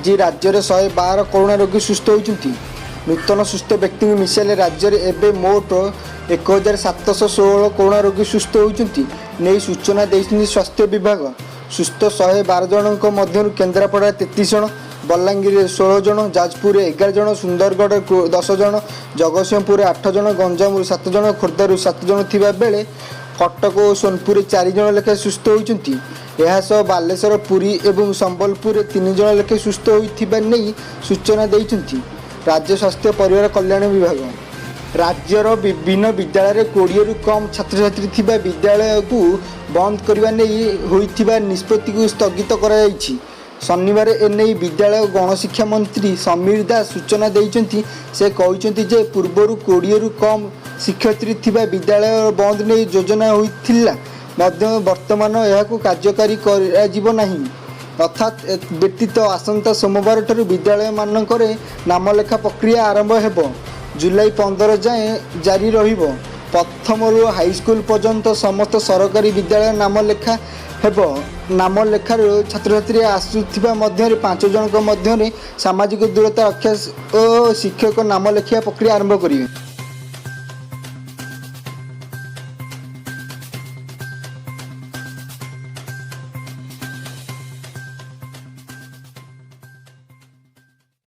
आज राज्य में 112 कोरोना रोगी सुस्थ होती। नूतन सुस्थ व्यक्ति मिसाइले राज्य में एवं मोट 1716 कोरोना रोगी सुस्थ होती नहीं सूचना देती स्वास्थ्य विभाग। सुस्थ 112 जनों मध्य केन्द्रापड़ा 33 जन, बलांगीर 16 जन, जाजपुर 11 जन, सुंदरगढ़ 10 जन, जगतसिंहपुर 8 जन, गंजाम 7 जन, खोर्धारू 7 जन थिबा बेले कटक और सोनपुर 4 जन लेखे सुस्थ होती। यह बालेश्वर, पुरी और संबलपुर 3 जन लेखे सुस्थ होता नहीं सूचना देती राज्य स्वास्थ्य परिवार कल्याण विभाग। राज्यर विभिन्न विद्यालय 20 रु कम छात्र छात्री थिबा विद्यालय को बंद करने निष्पत्ति को स्थगित कर शनिवार एने विद्यालय गणशिक्षा मंत्री समीर दास सूचना देते। से कहते जे पूर्वर 20 रु कम शिक्षयित्री थिबा विद्यालय बंद नहीं योजना होइथिला वर्तमान यह कार्यकारी नहीं। अर्थात व्यतीत आसंता सोमवार ठारू विद्यालय मानक नामलेखा प्रक्रिया आरंभ हो जुलाई 15 जाए जारी रहिबो। प्रथम रु हाईस्कूल पर्यंत समस्त सरकारी विद्यालय नामलेखा हेबो। नामलेखार छात्र छात्री आसुथिबा मध्य 5 जनक मध्य सामाजिक दूरता रक्षा और शिक्षक नामलेखा प्रक्रिया आरंभ करिवे।